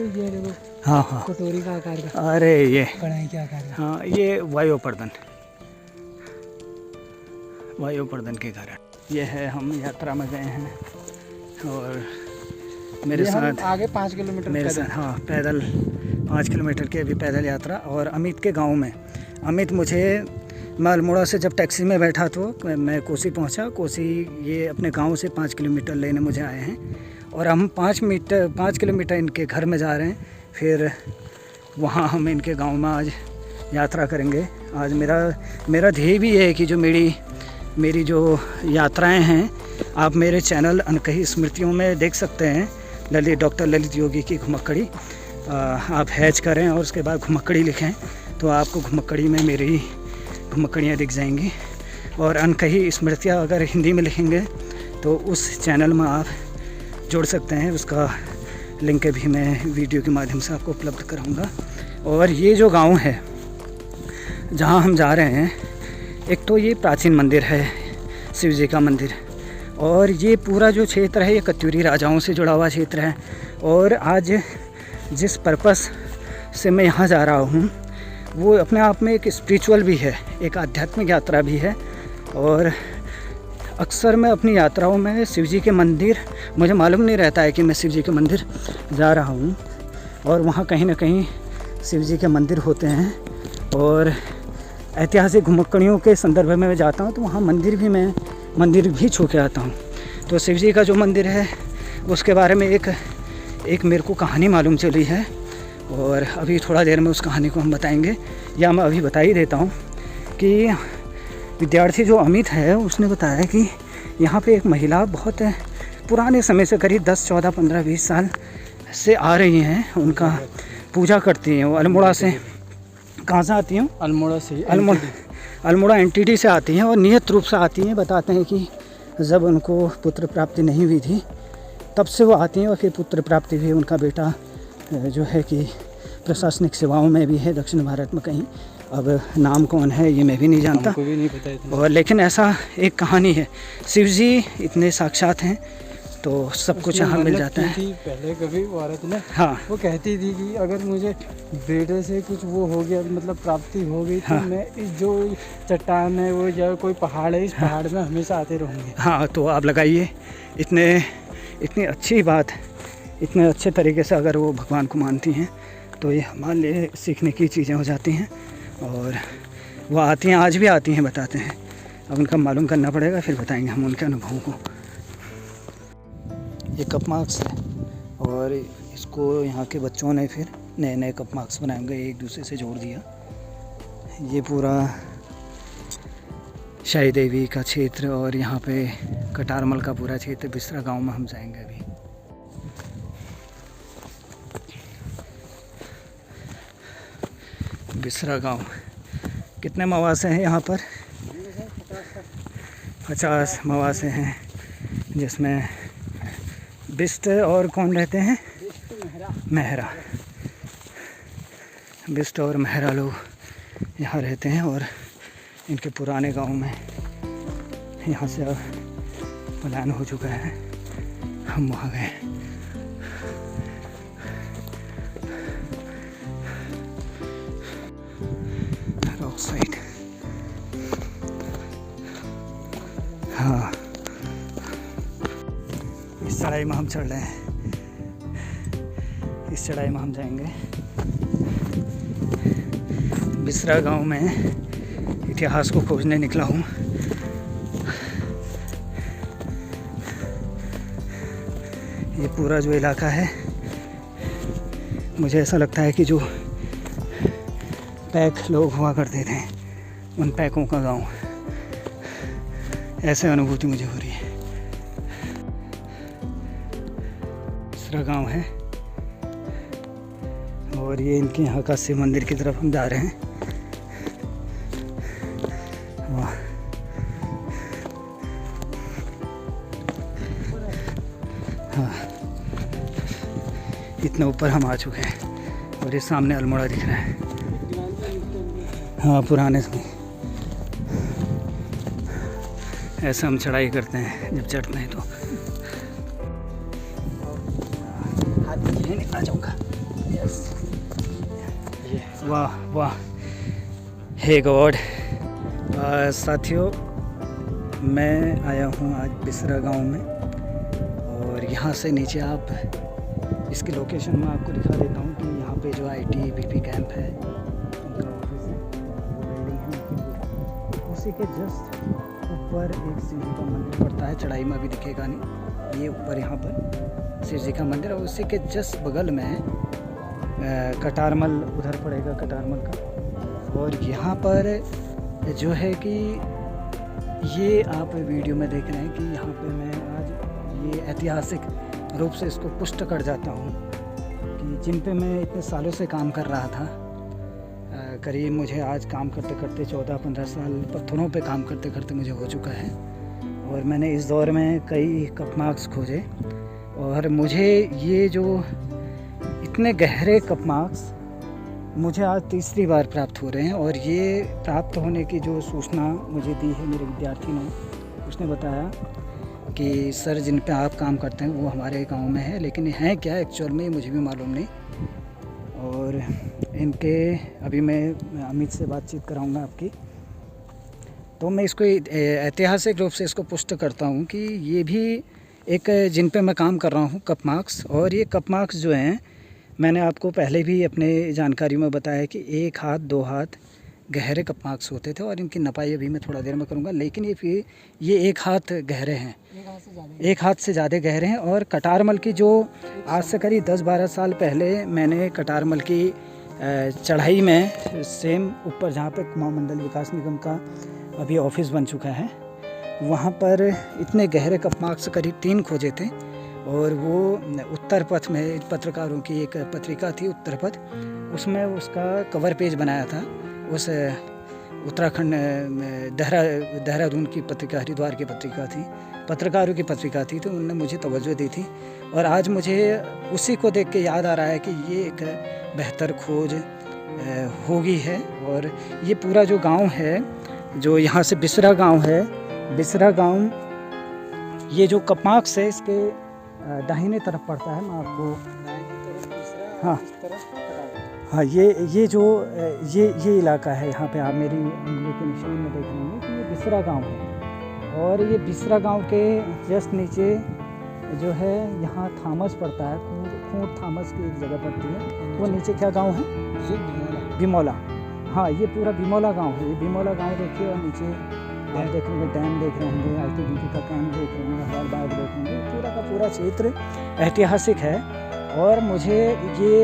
ये देखो। हाँ हाँ, कटोरी का आकार का। अरे ये कढ़ाई के आकार का। हाँ, ये वायुपर्धन के कारण ये है। हम यात्रा में गए हैं और मेरे साथ आगे 5 किलोमीटर मेरे साथ, हाँ, पैदल 5 किलोमीटर की अभी पैदल यात्रा। और अमित के गांव में, अमित मुझे, मैं अल्मोड़ा से जब टैक्सी में बैठा तो मैं कोसी पहुंचा। कोसी ये अपने गांव से 5 किलोमीटर लेने मुझे आए हैं और हम 5 किलोमीटर इनके घर में जा रहे हैं। फिर वहाँ हम इनके गांव में आज यात्रा करेंगे। आज मेरा ध्येय भी है कि जो मेरी जो यात्राएं हैं आप मेरे चैनल अनकही स्मृतियों में देख सकते हैं। डॉक्टर ललित योगी की घुमक्कड़ी आप हैच करें और उसके बाद घुमक्कड़ी लिखें तो आपको घुमक्कड़ी में मेरी घुमक्कड़ियाँ दिख जाएंगी। और अनकही स्मृतियाँ अगर हिंदी में लिखेंगे तो उस चैनल में आप जोड़ सकते हैं। उसका लिंक भी मैं वीडियो के माध्यम से आपको उपलब्ध कराऊंगा। और ये जो गांव है जहां हम जा रहे हैं, एक तो ये प्राचीन मंदिर है, शिव जी का मंदिर, और ये पूरा जो क्षेत्र है ये कत्यूरी राजाओं से जुड़ा हुआ क्षेत्र है। और आज जिस पर्पस से मैं यहाँ जा रहा हूँ वो अपने आप में एक स्पिरिचुअल भी है, एक आध्यात्मिक यात्रा भी है। और अक्सर मैं अपनी यात्राओं में शिव जी के मंदिर, मुझे मालूम नहीं रहता है कि मैं शिव जी के मंदिर जा रहा हूँ और वहाँ कहीं ना कहीं शिव जी के मंदिर होते हैं। और ऐतिहासिक घुमक्कड़ियों के संदर्भ में मैं जाता हूँ तो वहाँ मंदिर भी छू के आता हूँ। तो शिव जी का जो मंदिर है उसके बारे में एक मेरे को कहानी मालूम चली है और अभी थोड़ा देर में उस कहानी को हम बताएंगे, या मैं अभी बता ही देता हूँ कि विद्यार्थी जो अमित है उसने बताया कि यहाँ पे एक महिला बहुत पुराने समय से, करीब 10, 14, 15, 20 साल से आ रही हैं, उनका पूजा करती हैं। वो अल्मोड़ा से, कहाँ से आती हैं? अल्मोड़ा से, अल्मोड़ा NTT से आती हैं और नियत रूप से आती हैं। बताते हैं कि जब उनको पुत्र प्राप्ति नहीं हुई थी तब से वो आती हैं और फिर पुत्र प्राप्ति हुई। उनका बेटा जो है कि प्रशासनिक सेवाओं में भी है दक्षिण भारत में कहीं। अब नाम कौन है ये मैं भी नहीं जानता, हमको भी नहीं पता इतना। और लेकिन ऐसा एक कहानी है। शिव जी इतने साक्षात हैं तो सब कुछ यहाँ मिल जाता है। पहले कभी औरत ने, हाँ, वो कहती थी कि अगर मुझे बेटे से कुछ वो हो गया, मतलब प्राप्ति हो गई, तो हाँ, मैं इस जो चट्टान है वो या कोई पहाड़ है, इस पहाड़ में हमेशा आते रहूँगी। हाँ, तो आप लगाइए। इतनी अच्छी बात, इतने अच्छे तरीके से अगर वो भगवान को मानती हैं तो ये हमारे लिए सीखने की चीज़ें हो जाती हैं। और वो आती हैं, आज भी आती हैं, बताते हैं। अब उनका मालूम करना पड़ेगा, फिर बताएंगे हम उनके अनुभवों को। ये कप मार्क्स है और इसको यहाँ के बच्चों ने फिर नए कप मार्क्स बनाए गए, एक दूसरे से जोड़ दिया। ये पूरा शाही देवी का क्षेत्र और यहाँ पे कटारमल का पूरा क्षेत्र, बिसरा गांव में हम जाएंगे अभी। बिसरा गांव, कितने मवासे हैं यहाँ पर? 50 मवासे हैं, जिसमें बिस्ट और कौन रहते हैं? मेहरा। बिस्ट और मेहरा लोग यहाँ रहते हैं। और इनके पुराने गांव में यहाँ से अब पलायन हो चुका है, हम वहाँ गए। रॉक साइड, हाँ, इस चढ़ाई में हम चढ़ रहे हैं। इस चढ़ाई में हम जाएंगे। बिसरा गांव में इतिहास को खोजने निकला हूँ। ये पूरा जो इलाका है, मुझे ऐसा लगता है कि जो पैक लोग हुआ करते थे उन पैकों का गांव, ऐसे अनुभूति मुझे हो रही है। दूसरा गांव है और ये इनके यहाँ का शिव मंदिर की तरफ हम जा रहे हैं। वाह, हाँ, इतना ऊपर हम आ चुके हैं और ये सामने अल्मोड़ा दिख रहा है। हाँ, पुराने समय ऐसा हम चढ़ाई करते हैं जब चढ़ते हैं तो। हाथ आ जाऊँगा। वाह वाह, हे गॉड। साथियों, मैं आया हूँ आज बिसरा गांव में, और यहाँ से नीचे आप इसकी लोकेशन मैं आपको दिखा देता हूँ कि यहाँ पे जो ITBP कैंप है उनका ऑफिस है, वो बिल्डिंग है उसी के जस्ट ऊपर एक शिव जी का मंदिर पड़ता है। चढ़ाई में अभी दिखेगा नहीं, ये ऊपर यहाँ पर शिव जी का मंदिर, और उसी के जस्ट बगल में कटारमल उधर पड़ेगा, कटारमल का। और यहाँ पर जो है कि ये आप वीडियो में देख रहे हैं कि यहाँ पे मैं आज ये ऐतिहासिक रूप से इसको पुष्ट कर जाता हूँ कि जिन पे मैं इतने सालों से काम कर रहा था। करीब मुझे आज काम करते करते 14-15 साल पत्थरों पे काम करते करते मुझे हो चुका है, और मैंने इस दौर में कई कप मार्क्स खोजे, और मुझे ये जो इतने गहरे कप मार्क्स मुझे आज तीसरी बार प्राप्त हो रहे हैं। और ये प्राप्त होने की जो सूचना मुझे दी है मेरे विद्यार्थी ने, उसने बताया कि सर जिन पे आप काम करते हैं वो हमारे गांव में है, लेकिन हैं क्या एक्चुअल में मुझे भी मालूम नहीं। और इनके अभी मैं अमित से बातचीत कराऊंगा आपकी, तो मैं इसको ऐतिहासिक रूप से इसको पुष्ट करता हूं कि ये भी एक जिन पे मैं काम कर रहा हूं कप मार्क्स। और ये कप मार्क्स जो हैं, मैंने आपको पहले भी अपने जानकारी में बताया कि 1 हाथ 2 हाथ गहरे कप मार्क्स होते थे, और इनकी नपाई अभी मैं थोड़ा देर में करूँगा। लेकिन ये 1 हाथ गहरे हैं, 1 हाथ से ज़्यादा गहरे हैं। और कटारमल की जो आज से करीब 10-12 साल पहले मैंने कटारमल की चढ़ाई में सेम ऊपर जहाँ पे कुमाऊं मंडल विकास निगम का अभी ऑफिस बन चुका है, वहाँ पर इतने गहरे कप मार्क्स करीब 3 खोजे थे। और वो उत्तर पथ में पत्रकारों की एक पत्रिका थी उत्तर पथ, उसमें उसका कवर पेज बनाया था। उस उत्तराखंड देहरादून की पत्रिका, हरिद्वार की पत्रिका थी, पत्रकारों की पत्रिका थी, तो उन्होंने मुझे तवज्जो दी थी। और आज मुझे उसी को देख के याद आ रहा है कि ये एक बेहतर खोज होगी है। और ये पूरा जो गांव है, जो यहाँ से बिसरा गांव है, बिसरा गांव ये जो कप मार्क्स है इसके दाहिने तरफ पड़ता है। मैं आपको हाँ ये जो ये इलाका है, यहाँ पे आप मेरी उंगली के निशान में देख रहे हैं कि ये बिसरा गांव है। और ये बिसरा गांव के जस्ट नीचे जो है यहाँ थामस पड़ता है, खूंट थामस की एक जगह पड़ती है। वो नीचे क्या गांव है? बिमौला। हाँ, ये पूरा बिमौला गांव है। ये बिमौला गांव देखिए, और नीचे आप देख रहे होंगे डैम देख रहे होंगे, ITBP का कैंप देख रहे होंगे, हवाल बाग देख रहे होंगे। पूरा का पूरा क्षेत्र ऐतिहासिक है। और मुझे ये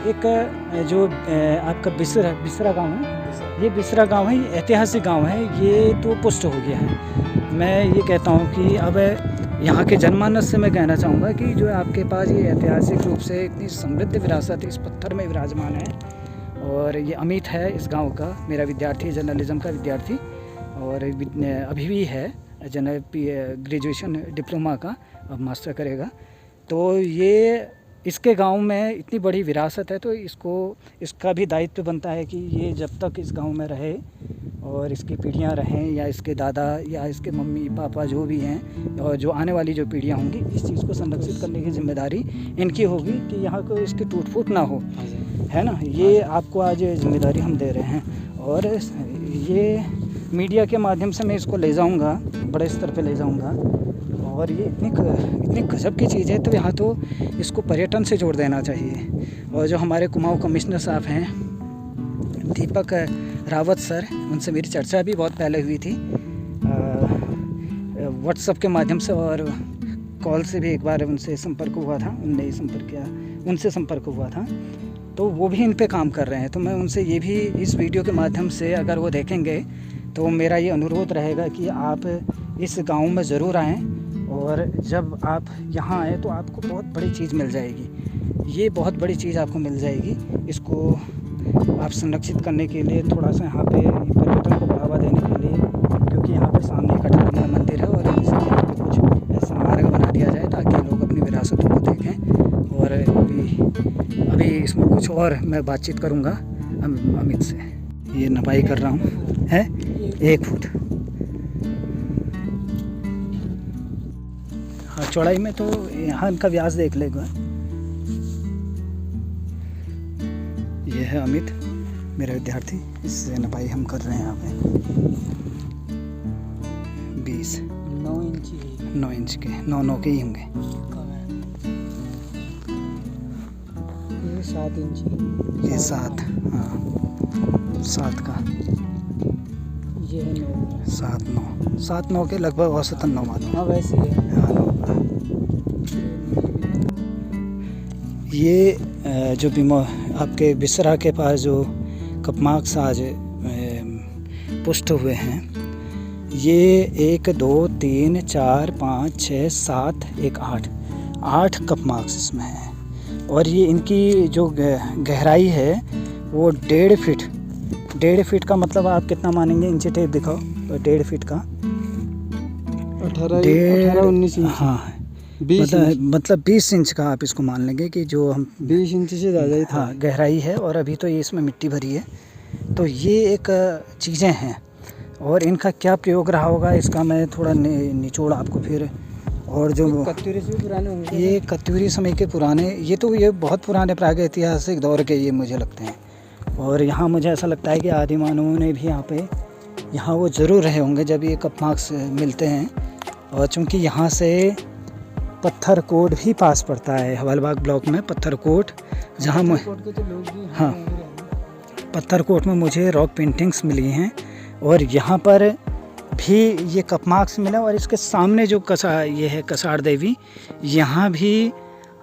एक जो आपका बिसरा गांव है, ये बिसरा गांव है, ये ऐतिहासिक गांव है, ये तो पुष्ट हो गया है। मैं ये कहता हूँ कि अब यहाँ के जनमानस से मैं कहना चाहूँगा कि जो आपके पास ये ऐतिहासिक रूप से इतनी समृद्ध विरासत इस पत्थर में विराजमान है। और ये अमित है इस गांव का, मेरा विद्यार्थी, जर्नलिज्म का विद्यार्थी, और अभी भी है ग्रेजुएशन डिप्लोमा का, अब मास्टर करेगा। तो ये इसके गांव में इतनी बड़ी विरासत है, तो इसका भी दायित्व बनता है कि ये जब तक इस गांव में रहे और इसकी पीढ़ियां रहें, या इसके दादा या इसके मम्मी पापा जो भी हैं, और जो आने वाली जो पीढ़ियां होंगी, इस चीज़ को संरक्षित करने की जिम्मेदारी इनकी होगी कि यहाँ को इसकी टूट फूट ना हो, है ना। ये आपको आज जिम्मेदारी हम दे रहे हैं, और ये मीडिया के माध्यम से मैं इसको ले जाऊँगा, बड़े स्तर पर ले जाऊँगा। और ये इतनी गजब की चीज़ है, तो यहाँ तो इसको पर्यटन से जोड़ देना चाहिए। और जो हमारे कुमाऊं कमिश्नर साहब हैं दीपक रावत सर, उनसे मेरी चर्चा भी बहुत पहले हुई थी व्हाट्सएप के माध्यम से, और कॉल से भी एक बार उनसे संपर्क हुआ था, उनसे संपर्क हुआ था। तो वो भी इन पे काम कर रहे हैं। तो मैं उनसे ये भी इस वीडियो के माध्यम से, अगर वो देखेंगे तो मेरा ये अनुरोध रहेगा कि आप इस गांव में ज़रूर आएँ, और जब आप यहाँ आए तो आपको बहुत बड़ी चीज़ मिल जाएगी। ये बहुत बड़ी चीज़ आपको मिल जाएगी। इसको आप संरक्षित करने के लिए, थोड़ा सा यहाँ पे पर्यटन को बढ़ावा देने के लिए, क्योंकि यहाँ पे सामने कटारमल मंदिर है, और इसलिए यहाँ पे कुछ ऐसा मार्ग बना दिया जाए ताकि लोग अपनी विरासतों को देखें। और अभी इसमें कुछ और मैं बातचीत करूँगा अमित से। ये नपाई कर रहा हूँ, है 1 फुट। हाँ, चौड़ाई में तो यहाँ इनका व्यास देख लेगा, ये है अमित, मेरा विद्यार्थी, इससे नपाई हम कर रहे हैं यहाँ पे 20 9 इंच ही 9 इंच के 9 के ही होंगे। कम है। ये 7 इंच ये 7, हाँ 7 का, ये है 9। 7-9 के लगभग औसतन 9 मानो। हाँ वैसे ही है। हाँ 9 का। ये जो भी आपके बिसरा के पास जो कपमार्क्स आज पुष्ट हुए हैं, ये 1 2 3 4 5 6 7 1 8 कपमार्क्स इसमें हैं। और ये इनकी जो गहराई है वो 1.5 फीट का, मतलब आप कितना मानेंगे, इंची टेप दिखाओ। तो 1.5 फीट का 18-19 इंच। हाँ 20 इंच। मतलब 20 इंच का आप इसको मान लेंगे कि जो हम 20 इंच से ज़्यादा ही था। हाँ गहराई है। और अभी तो ये इसमें मिट्टी भरी है। तो ये एक चीज़ें हैं, और इनका क्या प्रयोग रहा होगा इसका मैं थोड़ा निचोड़ आपको फिर। और जो कत्यूरी से भी पुराने होंगे। ये कत्यूरी समय के पुराने, ये बहुत पुराने प्रागैतिहासिक दौर के ये मुझे लगते हैं। और यहाँ मुझे ऐसा लगता है कि आदि मानवों ने भी यहाँ वो ज़रूर रहे होंगे जब ये कपमार्क्स मिलते हैं। और चूँकि यहाँ से पत्थरकोट भी पास पड़ता है, हवलबाग ब्लॉक में पत्थरकोट, जहाँ हाँ पत्थरकोट में मुझे रॉक पेंटिंग्स मिली हैं। और यहाँ पर भी ये कपमार्क्स मिला। और इसके सामने जो ये है कसार देवी, यहाँ भी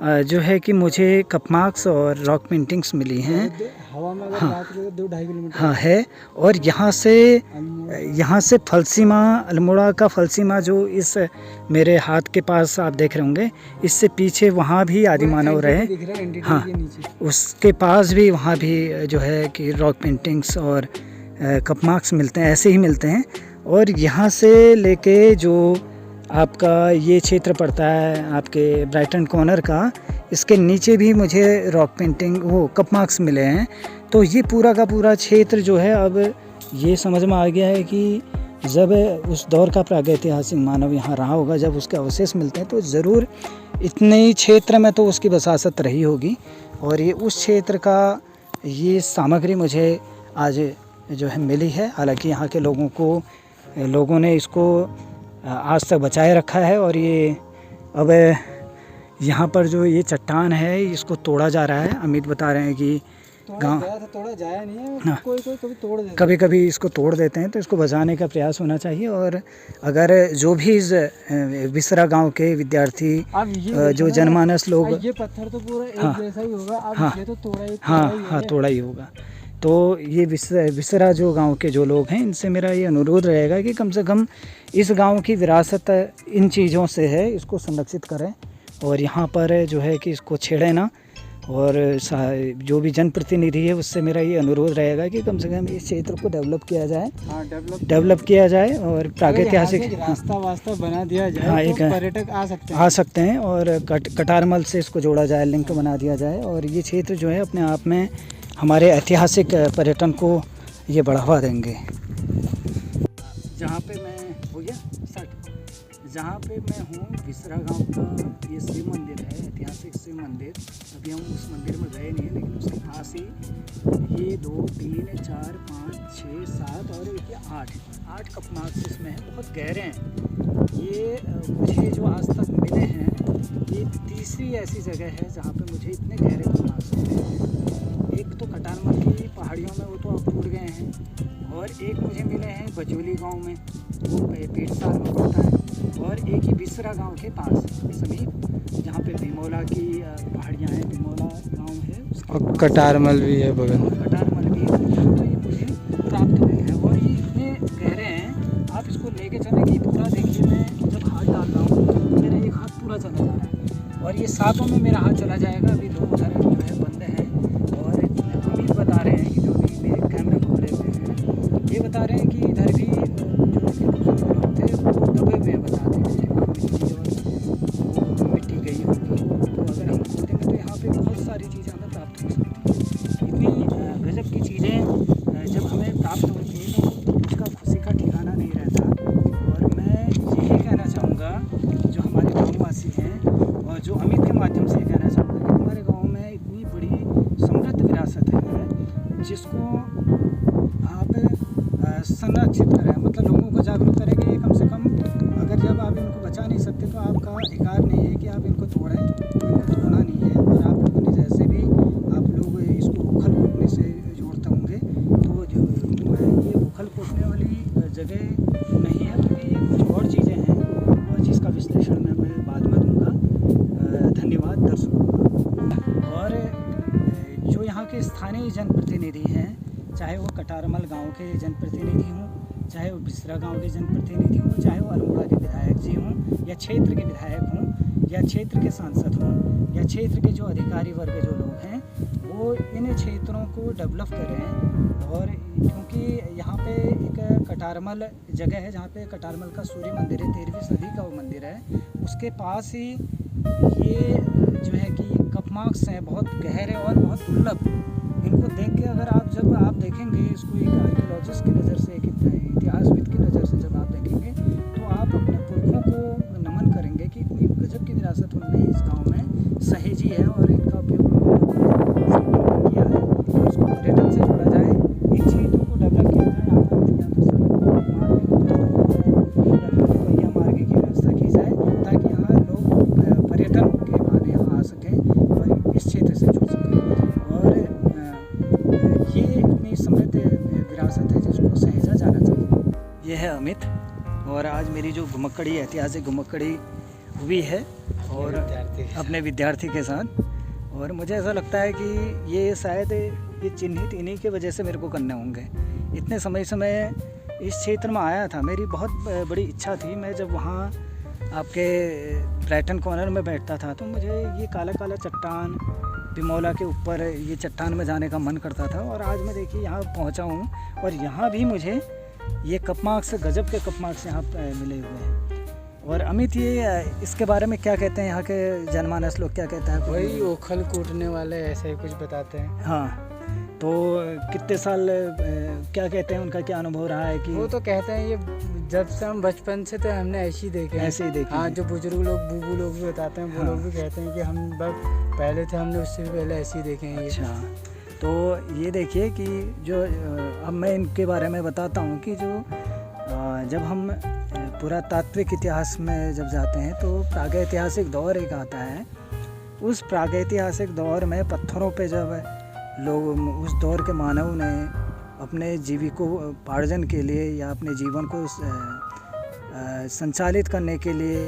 जो है कि मुझे कपमार्क्स और रॉक पेंटिंग्स मिली हैं। हवा में अगर हाँ, बात करें तो 2-2.5 किलोमीटर हाँ है। और यहाँ से फलसीमा, अल्मोड़ा का फलसीमा जो इस मेरे हाथ के पास आप देख रहे होंगे, इससे पीछे वहाँ भी आदि मानव रहे। हाँ उसके पास भी वहाँ भी जो है कि रॉक पेंटिंग्स और कपमार्क्स मिलते हैं, ऐसे ही मिलते हैं। और यहाँ से लेके जो आपका ये क्षेत्र पड़ता है आपके ब्राइटन कॉर्नर का, इसके नीचे भी मुझे रॉक पेंटिंग वो कपमार्क्स मिले हैं। तो ये पूरा का पूरा क्षेत्र जो है, अब ये समझ में आ गया है कि जब उस दौर का प्रागैतिहासिक मानव यहाँ रहा होगा, जब उसके अवशेष मिलते हैं तो ज़रूर इतने ही क्षेत्र में तो उसकी बसासत रही होगी। और ये उस क्षेत्र का ये सामग्री मुझे आज जो है मिली है। हालांकि यहाँ के लोगों ने इसको आज तक बचाए रखा है। और ये अब यहाँ पर जो ये चट्टान है इसको तोड़ा जा रहा है। अमित बता रहे हैं कि गाँव तोड़ा जाया नहीं है। हाँ, कोई कभी तोड़ देता है। कभी इसको तोड़ देते हैं, तो इसको बचाने का प्रयास होना चाहिए। और अगर जो भी इस बिसरा गांव के विद्यार्थी जो जनमानस लोग, ये पत्थर तो पूरा एक हाँ, जैसा ही होगा। अब हाँ, ये तो तोड़ा ही होगा। तो ये बिसरा जो गांव के जो लोग हैं, इनसे मेरा ये अनुरोध रहेगा कि कम से कम इस गांव की विरासत इन चीज़ों से है, इसको संरक्षित करें। और यहाँ पर जो है कि इसको छेड़े ना। और जो भी जनप्रतिनिधि है उससे मेरा ये अनुरोध रहेगा कि कम से कम इस क्षेत्र को डेवलप किया जाए। हाँ, डेवलप किया जाए। और प्रागैतिहासिक रास्ता वास्ता बना दिया जाए। हाँ, तो पर्यटक आ सकते हैं। और कटारमल से इसको जोड़ा जाए, लिंक बना दिया जाए। और ये क्षेत्र जो है अपने आप में हमारे ऐतिहासिक पर्यटन को ये बढ़ावा देंगे। जहाँ पे मैं हो गया जहाँ पे मैं हूँ, बिसरा गांव का ये शिव मंदिर है, ऐतिहासिक शिव मंदिर। अभी हम उस मंदिर में गए नहीं, लेकिन उसके पास ही ये 2 3 4 5 6 7 और ये 8 कपमार्क्स इसमें हैं, बहुत गहरे हैं। ये मुझे जो आज तक मिले हैं, ये तीसरी ऐसी जगह है जहाँ पे मुझे इतने गहरे कपमार्क्स मिले हैं। एक तो कटारमल की पहाड़ियों में, वो तो अब टूट गए हैं। और एक मुझे मिले हैं बजोली गांव में, वो पेटसार में पड़ता है। और एक ही बिसरा गांव के पास समीप, जहाँ पे बिमोला की पहाड़ियाँ हैं, बिमोला गांव है, और कटारमल भी है बगल में। कटारमल भी है। तो ये मुझे प्राप्त हुए हैं और ये इतने गहरे हैं, आप इसको लेके चलेंगे पूरा। देखिए मैं जब हाथ डाल रहा हूँ तो मेरा एक हाथ पूरा चला जा रहा है, और ये सातों में मेरा हाथ चला जाएगा। अभी 2 उधर जो है बंद हैं। और अमित बता रहे हैं कि जो भी मेरे कैमरे खोले हुए हैं, ये बता रहे हैं कि इधर भी जो लोग थे वो दबे हुए बताते हैं, मिट्टी गई होगी। तो अगर हम खोदेंगे तो यहाँ पे बहुत सारी चीज़ें हमें प्राप्त हो सकती हैं। इतनी गजब की चीज़ें जब हमें प्राप्त होती हैं तो उसका खुशी का ठिकाना नहीं रहता। और मैं यही कहना चाहूँगा जो हमारे गाँववासी हैं, और जो अमित के माध्यम से कहना चाहूँगा कि हमारे संरक्षित करें, मतलब लोगों को जागरूक करें कि ये कम से कम, अगर जब आप इनको बचा नहीं सकते तो आपका अधिकार नहीं है कि आप इनको तोड़ें, इनको तोड़ना नहीं है। और आप लोगों ने जैसे भी आप लोग इसको उखल कूटने से जोड़ते होंगे, तो जो ये उखल कूटने वाली जगह नहीं है, बल्कि ये कुछ और चीज़ें हैं, और जिसका विश्लेषण मैं बाद में दूँगा। धन्यवाद दर्शकों। और जो यहाँ के स्थानीय जनप्रतिनिधि हैं, चाहे वो कटारमल गांव के जनप्रतिनिधि हों, चाहे वो बिसरा गांव के जनप्रतिनिधि हों, चाहे वो अल्मोड़ा के विधायक जी हों, या क्षेत्र के विधायक हों, या क्षेत्र के सांसद हों, या क्षेत्र के जो अधिकारी वर्ग जो लोग हैं, वो इन क्षेत्रों को डेवलप करें। और क्योंकि यहाँ पे एक कटारमल जगह है, जहाँ पे कटारमल का सूर्य मंदिर है, 13वीं सदी का वो मंदिर है, उसके पास ही ये जो है कि कपमार्क्स हैं, बहुत गहरे और बहुत दुर्लभ। इनको देख के अगर जब आप देखेंगे इसको एक आर्कियोलॉजिस्ट की नज़र से, एक इतिहासविद की नज़र से जब आप देखेंगे, तो आप अपने पुरखों को नमन करेंगे कि इतनी गजब की विरासत उन्होंने इस गांव में सहेजी है, और इनका उपयोग उन्होंने किया है। तो इसको पर्यटन से जोड़ा जाए, इन क्षेत्रों को डेवलप किया जाए, या तो सड़क मार्ग की व्यवस्था की जाए, या फिर पहिया मार्ग की व्यवस्था की जाए, ताकि यहाँ लोग पर्यटन के बहाने यहाँ आ सकें और इस क्षेत्र से जुड़ सकें। और ये इतनी समृद्ध विरासत है जिसको सहेजा जाना चाहिए। ये है अमित, और आज मेरी जो घुमक्कड़ी, ऐतिहासिक घुमक्कड़ी हुई है, और अपने विद्यार्थी के साथ। और मुझे ऐसा लगता है कि ये शायद ये चिन्हित इन्हीं के वजह से मेरे को करने होंगे। इतने समय से मैं इस क्षेत्र में आया था, मेरी बहुत बड़ी इच्छा थी। मैं जब वहाँ आपके ब्राइटन कॉर्नर में बैठता था, तो मुझे ये काला काला चट्टान, बिमौला के ऊपर ये चट्टान में जाने का मन करता था। और आज मैं देखिए यहाँ पहुँचा हूँ, और यहाँ भी मुझे ये कपमार्क्स, गजब के कपमार्क्स यहाँ मिले हुए हैं। और अमित, ये इसके बारे में क्या कहते हैं, यहाँ के जनमानस लोग क्या कहते हैं? वही उखल कूटने वाले ऐसे ही कुछ बताते हैं। हाँ, तो कितने साल क्या कहते हैं, उनका क्या अनुभव रहा है? कि वो तो कहते हैं ये जब से हम बचपन से तो हमने ऐसे ही देखे, ऐसे ही देखे। हाँ, जो बुजुर्ग लोग, बूबू लोग भी बताते हैं, वो लोग भी कहते हैं कि हम पहले थे, हमने उससे भी पहले ऐसे ही देखे हैं। अच्छा, तो ये देखिए कि जो अब मैं इनके बारे में बताता हूँ कि जो जब हम पुरातात्विक इतिहास में जब जाते हैं, तो प्रागैतिहासिक दौर एक आता है। उस प्रागैतिहासिक दौर में पत्थरों पे जब लोग, उस दौर के मानव ने अपने जीविकोपार्जन के लिए या अपने जीवन को संचालित करने के लिए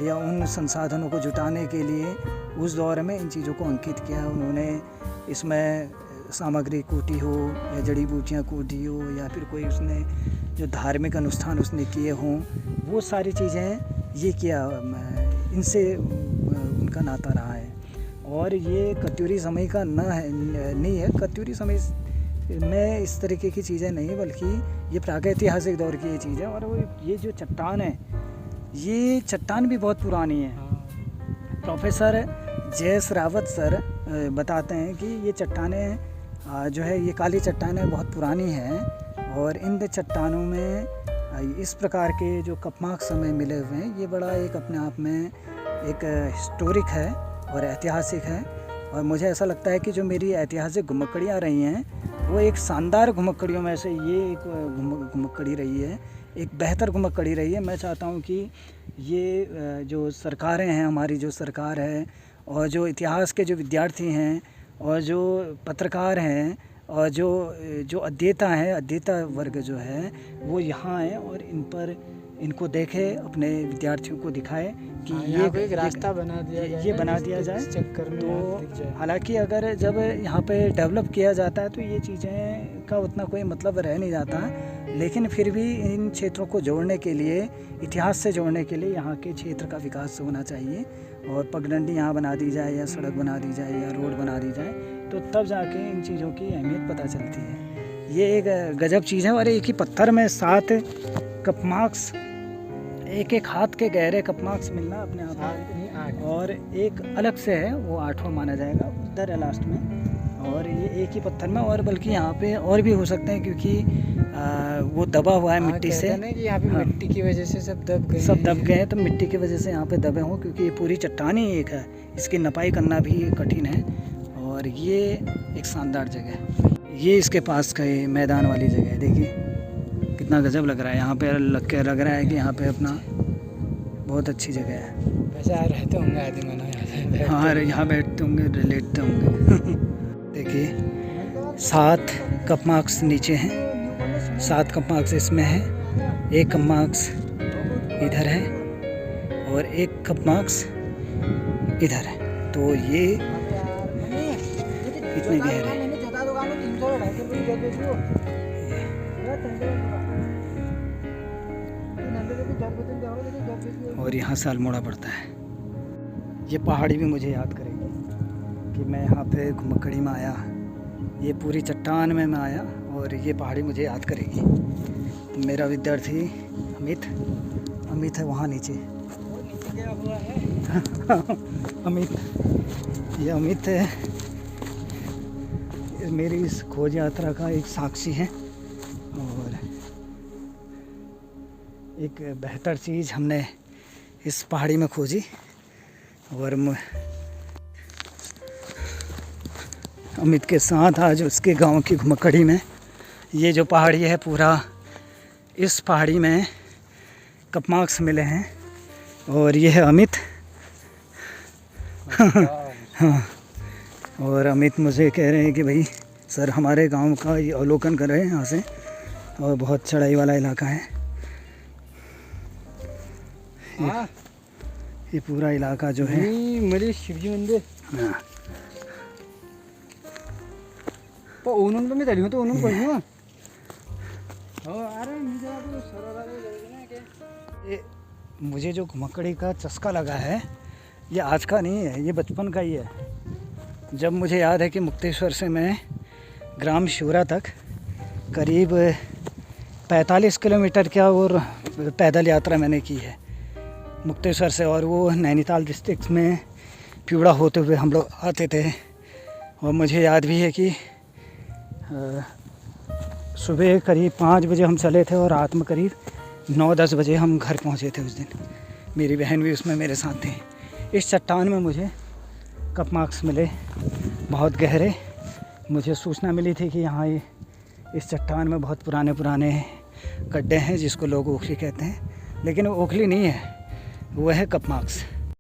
या उन संसाधनों को जुटाने के लिए उस दौर में इन चीज़ों को अंकित किया। उन्होंने इसमें सामग्री कूटी हो, या जड़ी बूटियाँ कूटी हो, या फिर कोई उसने जो धार्मिक अनुष्ठान उसने किए हों, वो सारी चीज़ें ये किया, इनसे उनका नाता रहा है। और ये कत्यूरी समय का नहीं है, कत्यूरी समय में इस तरीके की चीज़ें नहीं, बल्कि ये प्रागैतिहासिक दौर की ये चीज़ है। और वो ये जो चट्टान है, ये चट्टान भी बहुत पुरानी है। प्रोफेसर जयेश रावत सर बताते हैं कि ये चट्टानें जो है, ये काली चट्टानें बहुत पुरानी हैं, और इन चट्टानों में इस प्रकार के जो कपमार्क्स हमें मिले हुए हैं, ये बड़ा एक अपने आप में एक हिस्टोरिक है और ऐतिहासिक है। और मुझे ऐसा लगता है कि जो मेरी ऐतिहासिक घुमक्कड़ियाँ रही हैं, वो एक शानदार घुमक्कड़ियों में से ये एक घुमक्कड़ी रही है, एक बेहतर घुमक्कड़ी रही है। मैं चाहता हूँ कि ये जो सरकारें हैं, हमारी जो सरकार है, और जो इतिहास के जो विद्यार्थी हैं, और जो पत्रकार हैं, और जो अध्येता वर्ग जो है, वो यहाँ आए और इनको देखे, अपने विद्यार्थियों को दिखाए कि ये एक रास्ता बना दिया जाए, ये बना दिया जाए। चक्कर में तो हालांकि अगर जब यहाँ पे डेवलप किया जाता है, तो ये चीज़ें का उतना कोई मतलब रह नहीं जाता, लेकिन फिर भी इन क्षेत्रों को जोड़ने के लिए, इतिहास से जोड़ने के लिए यहाँ के क्षेत्र का विकास होना चाहिए। और पगडंडी यहाँ बना दी जाए, या सड़क बना दी जाए, या रोड बना दी जाए, तो तब जाके इन चीज़ों की अहमियत पता चलती है। ये एक गजब चीज़ है। और एक ही पत्थर में 7 कपमार्क्स, एक हाथ के गहरे कपमार्क्स मिलना अपने आप में, और एक अलग से है, वो 8वां माना जाएगा, उधर है लास्ट में। और ये एक ही पत्थर में, और बल्कि यहाँ पे और भी हो सकते हैं, क्योंकि वो दबा हुआ है मिट्टी से। कि यहाँ पे मिट्टी की वजह से सब दब गए हैं, तो मिट्टी की वजह से यहाँ पे दबे हों, क्योंकि ये पूरी चट्टान ही एक है, इसकी नपाई करना भी कठिन है। और ये एक शानदार जगह है। ये इसके पास का मैदान वाली जगह है, देखिए कितना गजब लग रहा है यहाँ पे, लग रहा है कि यहाँ पे अपना बहुत अच्छी जगह है। वैसे यहाँ रहते होंगे आदि मानो यहाँ। हाँ यहाँ बैठते होंगे, लेटते होंगे। देखिए 7 कप मार्क्स नीचे हैं, 7 कप मार्क्स इसमें है, 1 कप मार्क्स इधर है और 1 कप मार्क्स इधर है। तो ये कितने गहरे हैं। और यहाँ से अल्मोड़ा पड़ता है। ये पहाड़ी भी मुझे याद करेगी कि मैं यहाँ पे घुमक्कड़ी में आया, ये पूरी चट्टान में मैं आया और ये पहाड़ी मुझे याद करेगी। तो मेरा विद्यार्थी अमित है वहाँ नीचे। अमित, ये अमित है, मेरी इस खोज यात्रा का एक साक्षी है और एक बेहतर चीज़ हमने इस पहाड़ी में खोजी। और अमित के साथ आज उसके गांव की घुमक्कड़ी में ये जो पहाड़ी है, पूरा इस पहाड़ी में कप मार्क्स मिले हैं और ये है अमित। हाँ, और अमित मुझे कह रहे हैं कि भाई सर हमारे गांव का ये अवलोकन कर रहे हैं यहाँ से, और बहुत चढ़ाई वाला इलाका है। ये पूरा इलाका जो है मेरे शिवजी मंदिर। हाँ। तो उन्होंने मैं चली हूँ तो उन्होंने कोई हूँ। ये मुझे जो घुमक्कड़ी का चस्का लगा है ये आज का नहीं है, ये बचपन का ही है। जब मुझे याद है कि मुक्तेश्वर से मैं ग्राम शिवरा तक करीब 45 किलोमीटर क्या और पैदल यात्रा मैंने की है मुक्तेश्वर से, और वो नैनीताल डिस्ट्रिक्ट में पिवड़ा होते हुए हम लोग आते थे। और मुझे याद भी है कि सुबह करीब 5 बजे हम चले थे और रात में करीब 9-10 बजे हम घर पहुंचे थे उस दिन। मेरी बहन भी उसमें मेरे साथ थी। इस चट्टान में मुझे कप मार्क्स मिले बहुत गहरे। मुझे सूचना मिली थी कि यहाँ ये इस चट्टान में बहुत पुराने गड्ढे हैं जिसको लोग ओखली कहते हैं, लेकिन वो ओखली नहीं है, वो है कप मार्क्स।